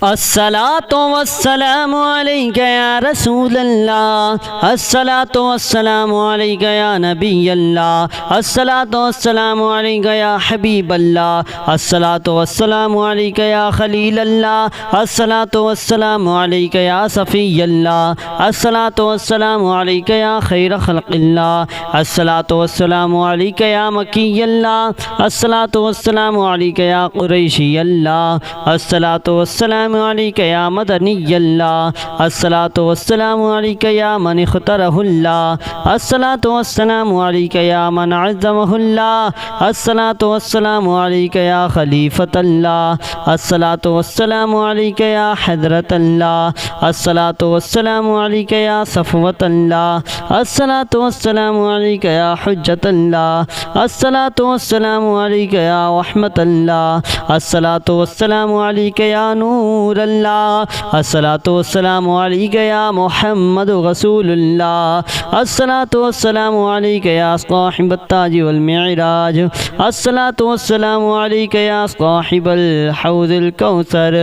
الصلاۃ والسلام علیک یا رسول اللہ، الصلاۃ والسلام علیک یا نبی اللہ، الصلاۃ والسلام علیک یا حبیب اللہ، الصلاۃ والسلام علیک یا خلیل اللہ، الصلاۃ والسلام علیک یا صفی اللہ، الصلاۃ والسلام علیک یا خیر خلق اللہ، الصلاۃ والسلام علیک یا مکی اللہ، الصلاۃ والسلام علیک یا قریشی اللہ، الصلاۃ والسلام علیک یا مدنی اللہ، الصلاۃ والسلام علیک یا من اخترہ اللہ، الصلاۃ والسلام علیک یا من عظمہ اللہ، الصلاۃ والسلام علیک یا خلیفۃ اللہ، الصلاۃ والسلام علیک یا حضرت اللہ، الصلاۃ والسلام علیک یا صفوۃ اللہ، الصلاۃ والسلام علیک یا حجت اللہ، الصلاۃ والسلام علیک یا رحمت اللہ، الصلاۃ والسلام علیک یا نور اللہ، الصلاۃ والسلام علیک یا محمد رسول اللہ، الصلاۃ والسلام علیک یا صاحب التاج والمعراج، الصلاۃ والسلام علیک یا صاحب الحوض الکوثر،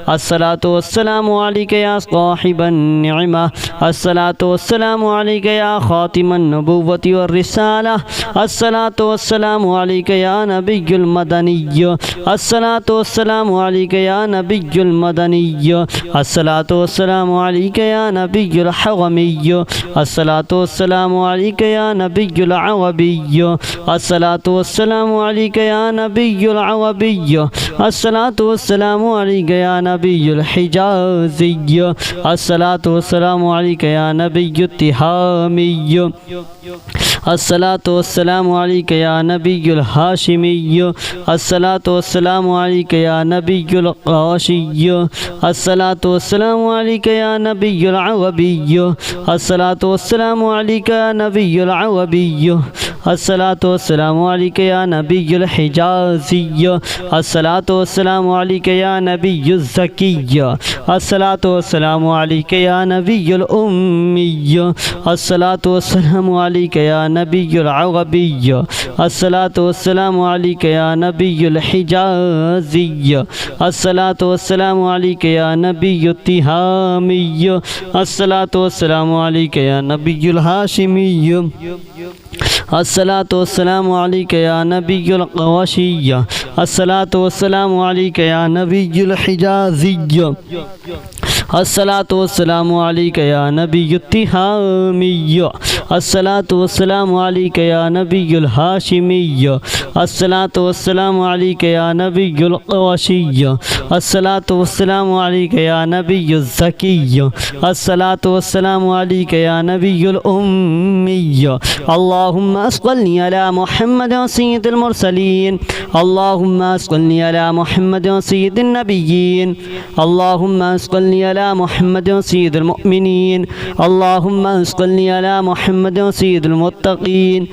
الصلاۃ والسلام علیک یا صاحب النعمہ، الصلاۃ والسلام علیک یا خاتم النبوۃ والرسالہ، الصلاۃ والسلام علیک یا نبی المدنی، الصلاۃ والسلام علیک یا نبی المدنی، الصلاۃ والسلام علیک یا نبی الحرمی، الصلاۃ والسلام علیک یا نبی العربی، الصلاۃ والسلام علیک یا نبی العربی، الصلاۃ والسلام علیک یا نبی الحجازی، الصلاۃ والسلام علیک یا نبی التہامی، الصلاۃ والسلام علیک یا نبی الہاشمی، الصلاۃ والسلام علیک یا نبی القرشی، الصلاۃ والسلام علیک یا نبی العربی، الصلاۃ والسلام علیک یا نبی العربی، الصلاۃ والسلام علیک یا نبی الحجازی، الصلاۃ والسلام علیک یا نبی الزکی، الصلاۃ والسلام علیک یا نبی الامی، الصلاۃ والسلام علیک یا نبی العربی، الصلاۃ والسلام علیک یا نبی الحجازی، الصلاۃ والسلام علیک یا نبی التہامی، الصلاۃ والسلام علیک یا نبی الہاشمی، الصلاۃ والسلام علیک یا نبی القرشی، الصلاۃ والسلام علیک یا نبی الحجازی، الصلاۃ والسلام علیک یا نبی التہامی، الصلاۃ والسلام علیک یا نبی الہاشمی، الصلاۃ والسلام علیک یا نبی القرشی، الصلاۃ والسلام علیک یا نبی الزکی، الصلاۃ والسلام علیک یا نبی الامی، اللہم صلی علی محمد سید المرسلین، اللہم صلی علی محمد سید النبیین، اللہم صلی علی محمد سید المؤمنین، اللہم صلی علی محمد سید المتقین،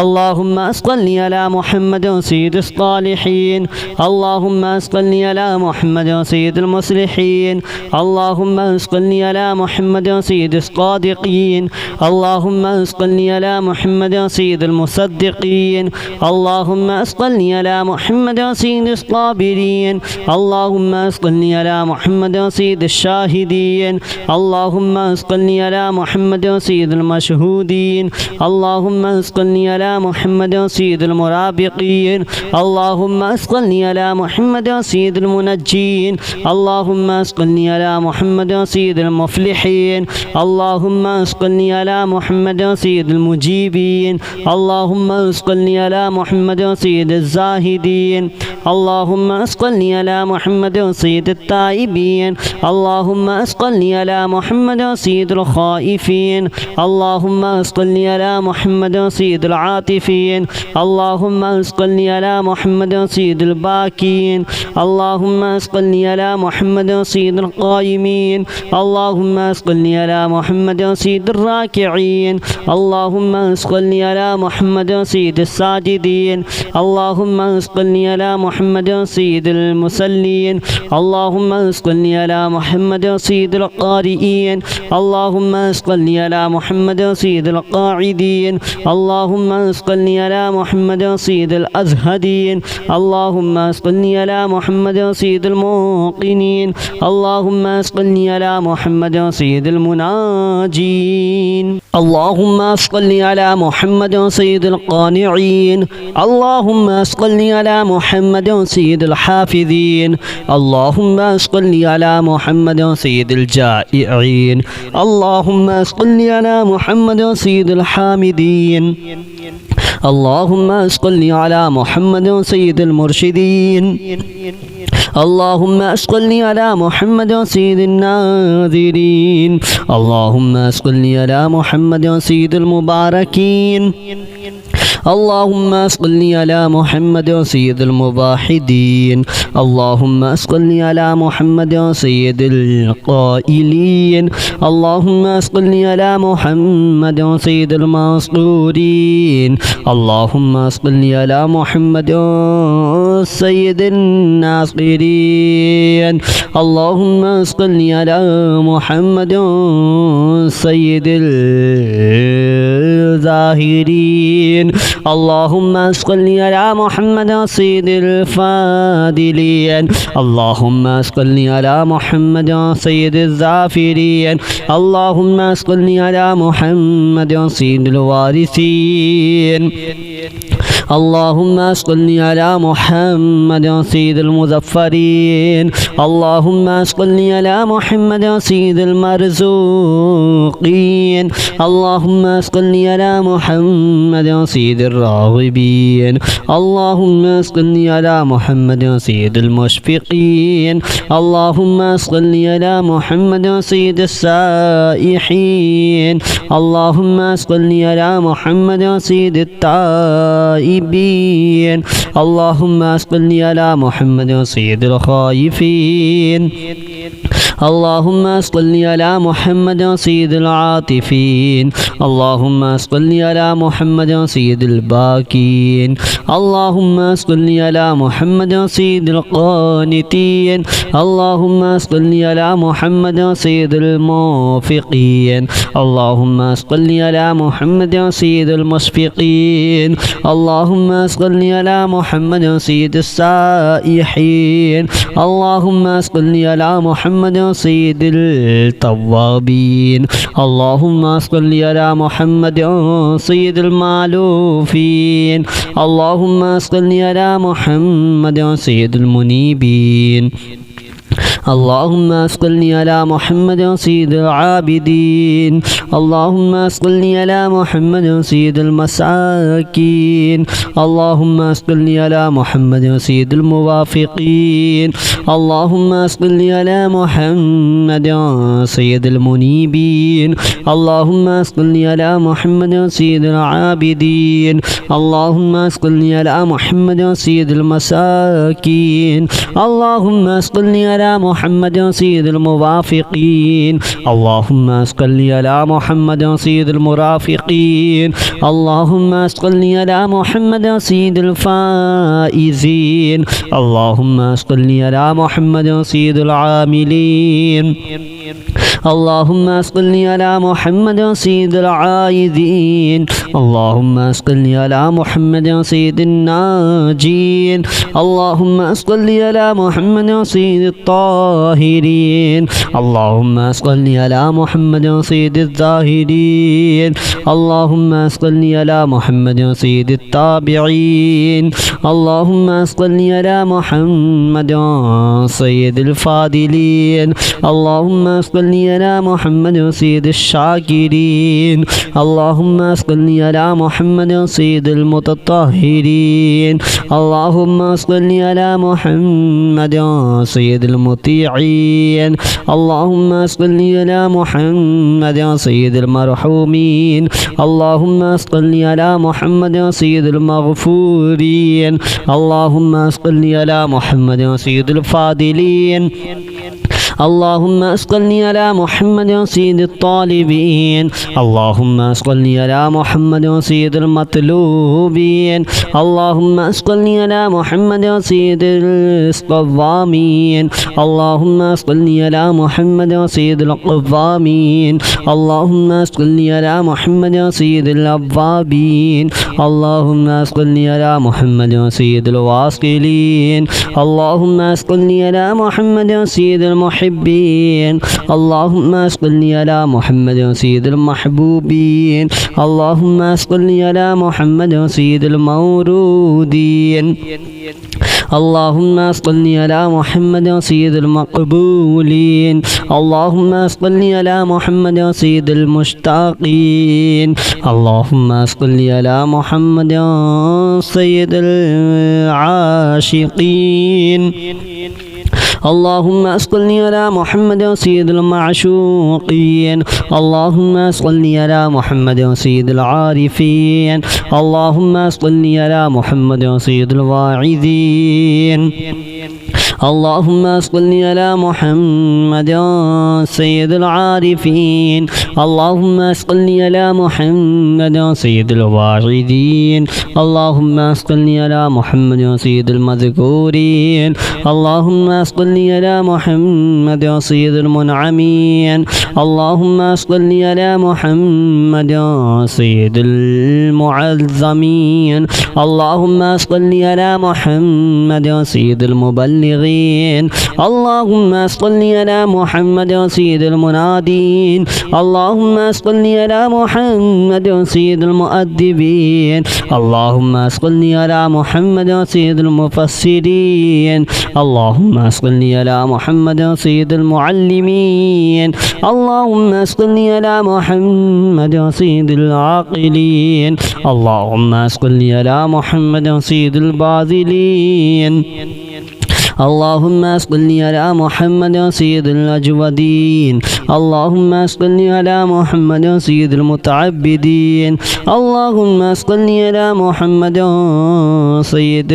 اللہم صلی علی محمد سید الصالحین، اللہم صلی علی محمد سید المصلحین، اللہم صلی علی محمد سید الصادقین، اللہم صلی علی محمد سید المصدقین، اللہم صلی علی محمد سید الصابرین، اللہم صلی علی محمد سید الشاہدین، اللہم صلی علی محمد سید المشہودین، اللہم صلی علی محمد سید المرابقین، اللہم صلی علی محمد سید المنجین، اللہم صلی علی محمد سید المفلحین، اللہم صلی علی محمد سید المجیبین، اللہم صلی علی محمد سید الزاہدین، اللہم صلی علی محمد سید التائبین، اللہم صلی علی محمد سید الخائفین، اللہم صلی علی محمد سید العاطفین، اللہم صلی علی محمد سید الباکین، اللہم صلی علی محمد سید القائمین، اللہم صلی علی محمد سید الراکعین، اللہم صلی علی محمد سید الساجدین، اللہم صلی علی محمد سید المصلین، اللہم صلی علی محمد محمد سيد القارئين اللهم صل على محمد سيد القاعدين اللهم صل على محمد سيد الأزهدين اللهم صل على محمد سيد الموقنين اللهم صل على محمد سيد المناجين اللهم صل على محمد سيد القانعين اللهم صل على محمد سيد الحافظين اللهم صل على محمد سيد الجائعين اللهم صل على محمد سيد الحامدين اللهم صل على محمد سيد المرشدين اللهم صل على محمد سيد الناذرين اللهم صل على محمد سيد المباركين اللهم صل على محمد سيد الموحدين اللهم صل على محمد سيد القائلين اللهم صل على محمد سيد المسرورين اللهم صل على محمد سيد الناصرين اللهم صل على محمد سيد الظاهرين اللهم صل على محمد سيد الفاضلين اللهم صل على محمد سيد الظافرين اللهم صل على محمد سيد الوارثين اللهم صل على محمد سيد المظفرين اللهم صل على محمد سيد المرزوقين اللهم صل على محمد سيد الراغبين اللهم صل على محمد سيد المشفقين اللهم صل على محمد سيد السائحين اللهم صل على محمد سيد التائبين اللهم صل على محمد سيد الخائفين اللهم صل على محمد سيد العاطفين اللهم صل على محمد سيد الباكين اللهم صل على محمد سيد القانتين اللهم صل على محمد سيد الموفقين اللهم صل على محمد سيد المشفقين اللهم صل على محمد سيد السائحين اللهم صل على محمد سيد التوابين اللهم صل على محمد سيد المعلوفين اللهم صل على محمد سيد المنيبين اللهم صل على محمد سيد العابدين اللهم صل على محمد سيد المساكين اللهم صل على محمد سيد الموافقين اللهم صل على محمد سيد المنيبين اللهم صل على محمد سيد العابدين اللهم صل على محمد سيد المساكين اللهم صل على محمد سيد الموافقين اللهم صل على محمد سيد المرافقين اللهم صل على محمد سيد الفائزين اللهم صل على محمد سيد العاملين اللهم صل على محمد سيد العائذين اللهم صل على محمد سيد الناجين اللهم صل على محمد سيد الطاهرين اللهم صل على محمد سيد الزاهدين اللهم صل على محمد سيد التابعين اللهم صل على محمد سيد الفاضلين اللهم صل على محمد سيد الشاكرين اللهم صل على محمد سيد المتطهرين اللهم صل على محمد سيد المطيعين اللهم صل على محمد سيد المرحومين اللهم صل على محمد سيد المغفورين اللهم صل على محمد سيد الفاضلين اللهم صل على محمد سيد الطالبين اللهم صل على محمد سيد المطلوبين اللهم صل على محمد سيد القوامين اللهم صل على محمد سيد القوامين اللهم صل على محمد سيد الأوابين اللهم صل على محمد سيد الواصلين اللهم صل على محمد سيد المحبين اللهم صل على محمد سيد المحبوبين اللهم صل على محمد سيد المورودين اللهم صل على محمد سيد المقبولين اللهم صل على محمد سيد المشتاقين اللهم صل على محمد سيد العاشقين اللهم صل على محمد سيد المعشوقين اللهم صل على محمد سيد العارفين اللهم صل على محمد سيد الواعظين اللهم صل على محمد سيد العارفين اللهم صل على محمد سيد الواعظين اللهم صل على محمد سيد المذكورين اللهم صل على محمد سيد المنعمين اللهم صل على محمد سيد المعظمين اللهم صل على محمد سيد المبلغين اللهم صل على محمد سيد المنادين اللهم صل على محمد سيد المؤدبين اللهم صل على محمد سيد المفسرين اللهم صل على محمد سيد المعلمين اللهم صل على محمد سيد العاقلين اللهم صل على محمد سيد الباذلين اللهم صل على محمد سيد الأجودين اللهم صل على محمد سيد المتعبدين اللهم صل على محمد سيد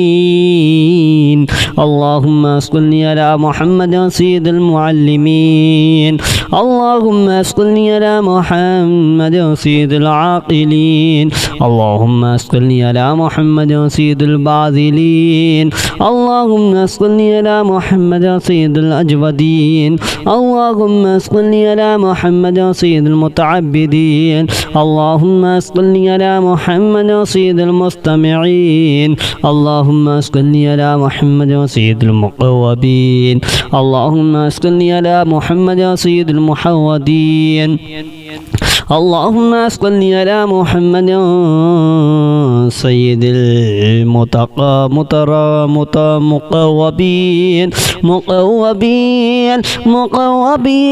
المفسرين اللهم صل على محمد سيد المعلمين اللهم صل على محمد سيد العاقلين اللهم صل على محمد سيد الباذلين اللهم صل على محمد سيد الأجودين اللهم صل على محمد سيد المتعبدين اللهم صل على محمد سيد المستمعين اللهم صل على محمد سيد المقوبين اللهم صل على محمد سيد المحودين اللهم صل على محمد سيد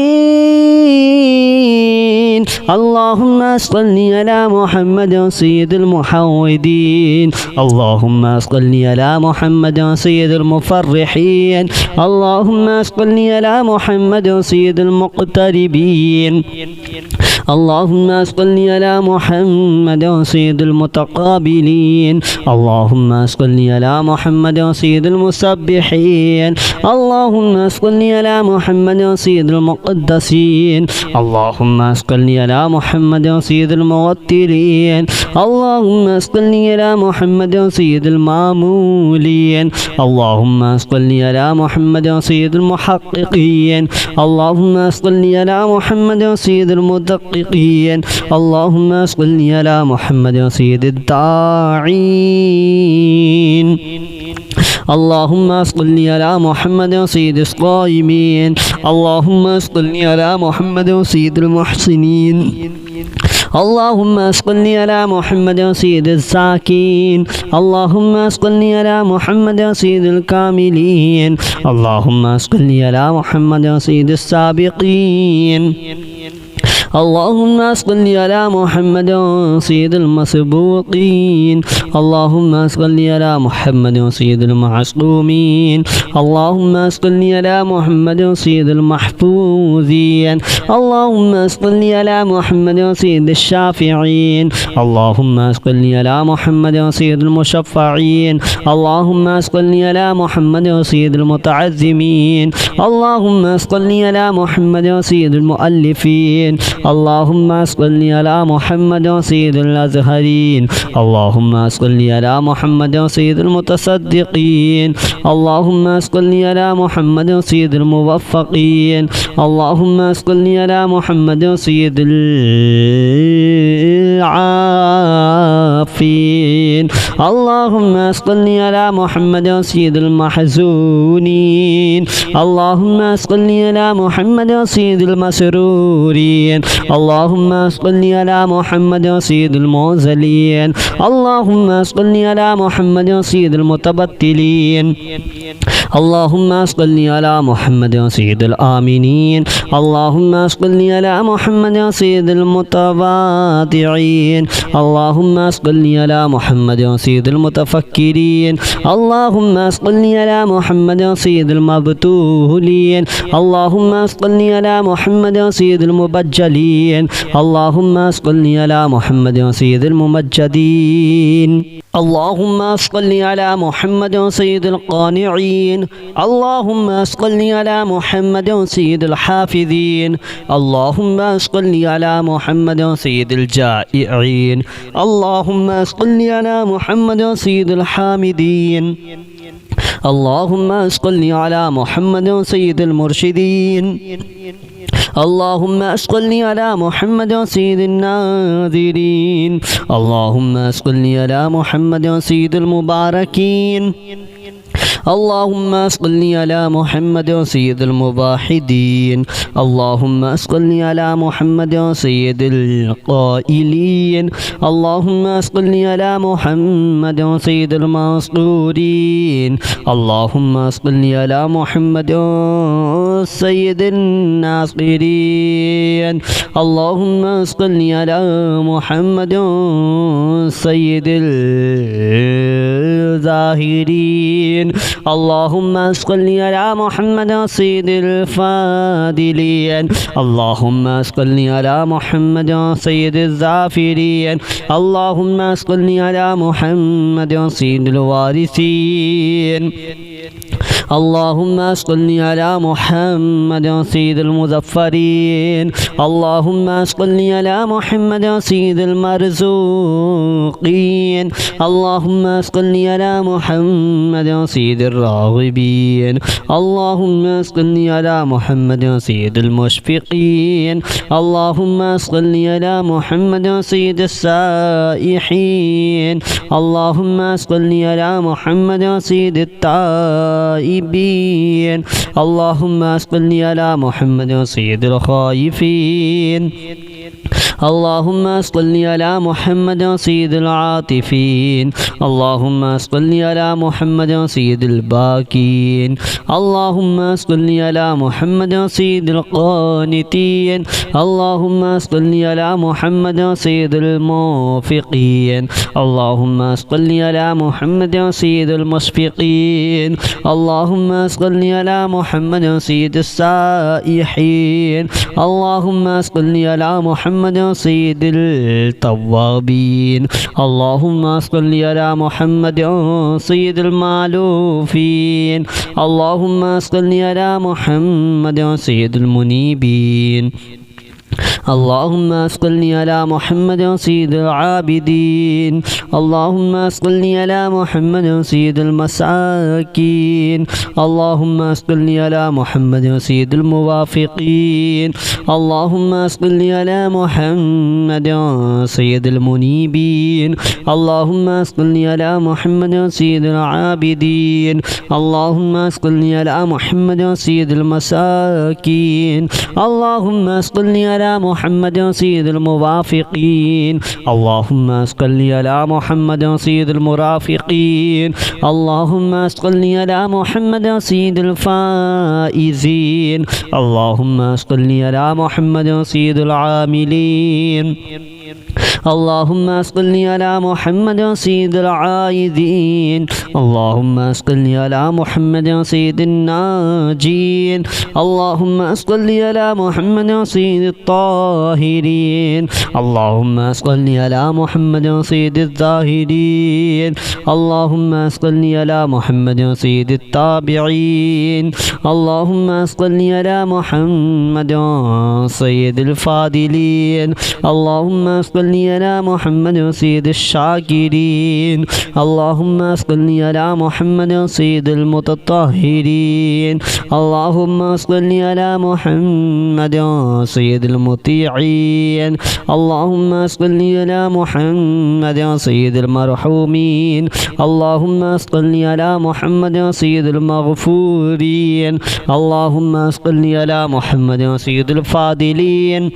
المقوبين اللهم صل على محمد سيد المحودين اللهم صل على محمد سيد المفرحين اللهم صل على محمد سيد المقتربين اللهم صل على محمد سيد المتقابلين اللهم صل على محمد سيد المسبحين اللهم صل على محمد سيد المقدسين اللهم صل على محمد سيد الموترين اللهم صل على محمد سيد المامولين اللهم صل على محمد سيد المحققين اللهم صل على محمد سيد المدققين اللهم صل على محمد سيد الداعين اللهم صل على محمد سيد الصائمين اللهم صل على محمد سيد المحسنين اللهم صل على محمد سيد الساكين اللهم صل على محمد سيد الكاملين اللهم صل على محمد سيد السابقين اللهم صل على محمد سيد المسبوقين اللهم صل على محمد سيد المعصومين اللهم صل على محمد سيد المحفوظين اللهم صل على محمد سيد الشافعين اللهم صل على محمد سيد المشفعين اللهم صل على محمد سيد المتعزمين اللهم صل على محمد سيد المؤلفين اللهم صل على محمد سيد الأزهرين اللهم صل على محمد سيد المتصدقين اللهم صل على محمد سيد الموفقين اللهم صل على محمد سيد العافين اللهم صل على محمد سيد المحزونين اللهم صل على محمد سيد المسرورين اللهم صل على محمد سيد المعزلين اللهم صل على محمد سيد المتبتلين اللهم صل على محمد سيد الآمنين اللهم صل على محمد سيد المتواضعين اللهم صل على محمد سيد المتفكرين اللهم صل على محمد سيد المبتولين اللهم صل على محمد سيد المبجلين اللهم صل على محمد سيد الممجدين اللهم صل على محمد سيد القانعين اللهم صل على محمد سيد الحافظين اللهم صل على محمد سيد الجائعين اللهم صل على محمد سيد الحامدين اللهم صل على محمد سيد المرشدين اللهم صل على محمد سيد الناذرين اللهم صل على محمد سيد المباركين اللهم صل على محمد سيد المباحدين اللهم صل على محمد سيد القائلين اللهم صل على محمد سيد المنصورين اللهم صل على محمد سيد الناصرين اللهم صل على محمد سيد الظاهرين اللهم صل على محمد سيد الفاضلين اللهم صل على محمد سيد الظافرين اللهم صل على محمد سيد الوارثين اللهم صل على محمد سيد المظفرين اللهم صل على محمد سيد المرزوقين اللهم صل على محمد سيد الراغبين اللهم صل على محمد سيد المشفقين اللهم صل على محمد سيد السائحين اللهم صل على محمد سيد التائبين اللهم صل على محمد سيد الخائفين اللهم صل على محمد سيد العاطفين اللهم صل على محمد سيد الباكين اللهم صل على محمد سيد القانتين اللهم صل على محمد سيد الموفقين اللهم صل على محمد سيد المشفقين اللهم صل على محمد سيد السائحين اللهم صل على محمد سيد التوابين اللهم صل على محمد سيد المالوفين اللهم صل على محمد سيد المنيبين اللهم صل على محمد سيد العابدين اللهم صل على محمد سيد المساكين اللهم صل على محمد سيد الموافقين اللهم صل على محمد سيد المنيبين اللهم صل على محمد سيد العابدين اللهم صل على محمد سيد المساكين اللهم صل على على محمد سيد الموافقين اللهم صل على محمد سيد المرافقين اللهم صل على محمد سيد الفائزين اللهم صل على محمد سيد العاملين اللهم صل على محمد سيد العائذين اللهم صل على محمد سيد الناجين اللهم صل على محمد سيد الطاهرين اللهم صل على محمد سيد الزاهدين اللهم صل على محمد سيد التابعين اللهم صل على محمد سيد الفاضلين اللهم صل على محمد سيد الشاكرين اللهم صل على محمد سيد المتطهرين اللهم صل على محمد سيد المطيعين اللهم صل على محمد سيد المرحومين اللهم صل على محمد سيد المغفورين اللهم صل على محمد سيد الفاضلين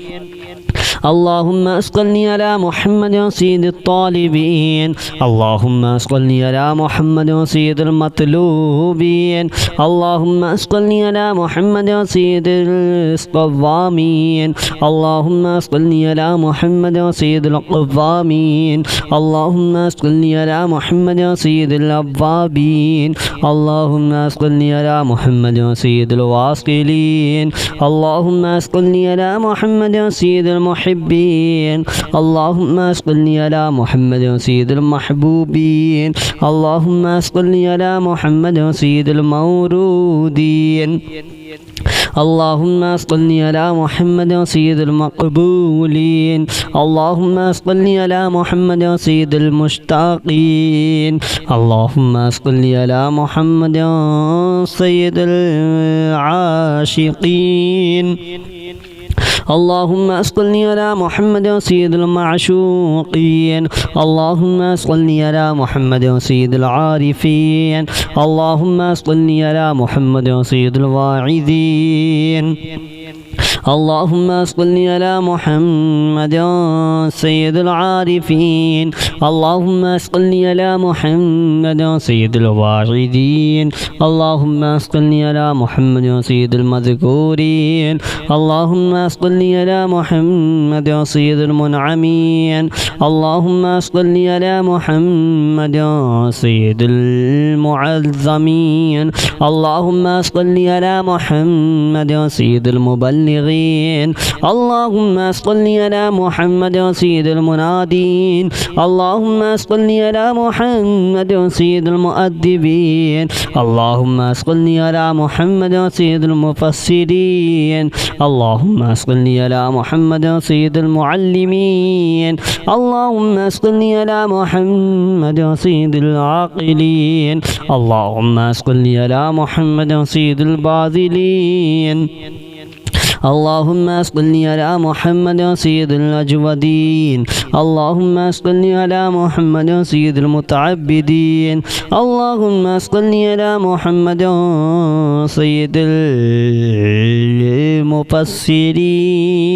اللهم صل على محمد سيد الطالبين اللهم صل على محمد سيد المطلوبين اللهم صل على محمد سيد القوامين اللهم صل على محمد سيد القوامين اللهم صل على محمد سيد الأوابين اللهم صل على محمد سيد الواصلين اللهم صل على محمد سيد المحبين اللهم صل على محمد سيد المحبوبين اللهم صل على محمد سيد المورودين اللهم صل على محمد سيد المقبولين اللهم صل على محمد سيد المشتاقين اللهم صل على محمد سيد العاشقين اللهم صل على محمد سيد المعشوقين اللهم صل على محمد سيد العارفين اللهم صل على محمد سيد الواعظين اللهم صل على محمد سيد العارفين اللهم صل على محمد سيد الواعظين اللهم صل على محمد سيد المذكورين اللهم صل على محمد سيد المنعمين اللهم صل على محمد سيد المعظمين اللهم صل على محمد سيد المبلغين اللهم صل على محمد سيد المنادين اللهم صل على محمد سيد المؤدبين اللهم صل على محمد سيد المفسرين اللهم صل على محمد سيد المعلمين اللهم صل على محمد سيد العاقلين اللهم صل على محمد سيد الباذلين اللهم صل على محمد سيد الأجودين اللهم صل على محمد سيد المتعبدين اللهم صل على محمد سيد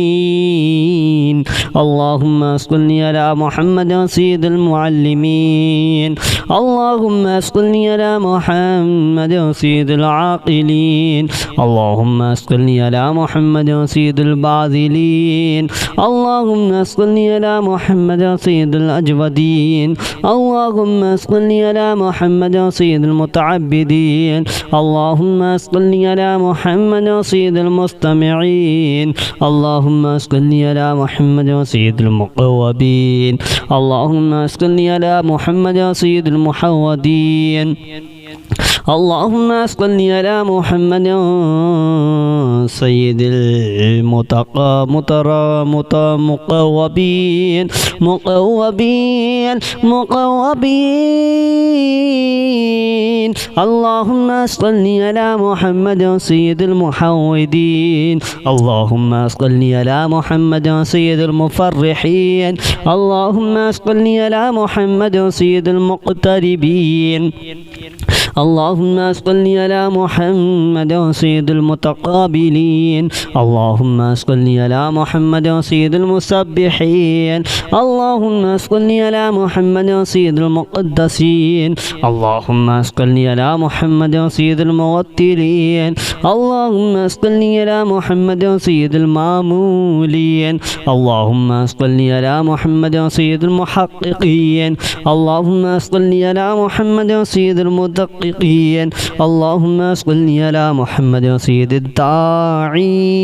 المفسرين اللهم صل على محمد سيد المعلمين اللهم صل على محمد سيد العاقلين اللهم صل على محمد سيد الباذلين اللهم صل على محمد سيد الأجودين اللهم صل على محمد سيد المتعبدين اللهم صل على محمد سيد المستمعين اللهم صل على محمد سيد المقوبين اللهم صل على محمد سيد المحودين اللهم صل على محمد سيد المقوبين اللهم صل على محمد سيد المحودين اللهم صل على محمد سيد المفرحين اللهم صل على محمد سيد المقتربين اللهم صل على محمد سيد المتقابلين اللهم صل على محمد سيد المسبحين اللهم صل على محمد سيد المقدسين اللهم صل على محمد سيد الموترين اللهم صل على محمد سيد المامولين اللهم صل على محمد سيد المحققين اللهم صل على محمد سيد المدققين اللهم صل على محمد سيد الداعين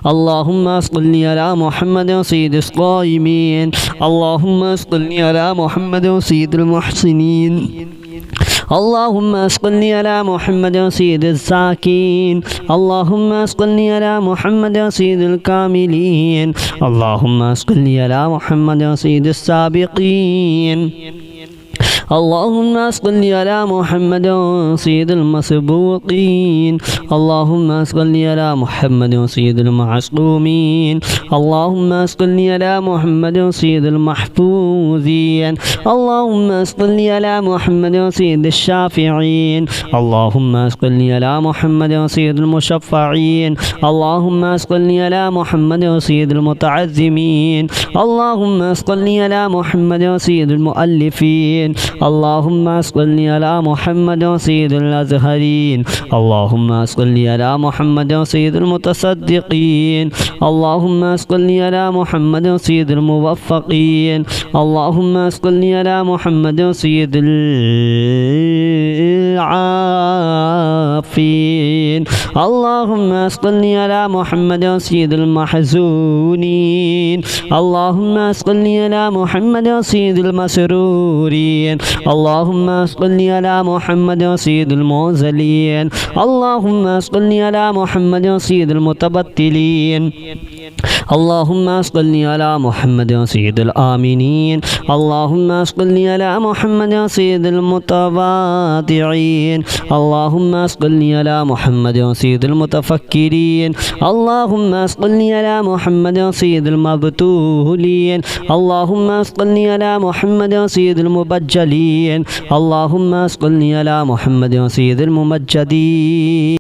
اللهم صل على محمد سيد الصائمين اللهم صل على محمد سيد المحسنين اللهم صل على محمد سيد الساكين اللهم صل على محمد سيد الكاملين اللهم صل على محمد سيد السابقين اللهم صل على محمد سيد المسبوقين اللهم صل على محمد سيد المعصومين اللهم صل على محمد سيد المحفوظين اللهم صل على محمد سيد الشافعين اللهم صل على محمد سيد المشفعين اللهم صل على محمد سيد المتعزمين اللهم صل على محمد سيد المؤلفين اللهم صل على محمد سيد الأزهرين اللهم صل على محمد سيد المتصدقين اللهم صل على محمد سيد الموفقين اللهم صل على محمد سيد العافين اللهم صل على محمد سيد المحزونين اللهم صل على محمد سيد المسرورين اللهم صل على محمد سيد المنزلين اللهم صل على محمد سيد المتبتلين اللهم صل على محمد سيد الآمنين اللهم صل على محمد سيد المتواضعين اللهم صل على محمد سيد المتفكرين اللهم صل على محمد سيد المبتولين اللهم صل على محمد سيد المبجلين اللهم صل على محمد سيد الممجدين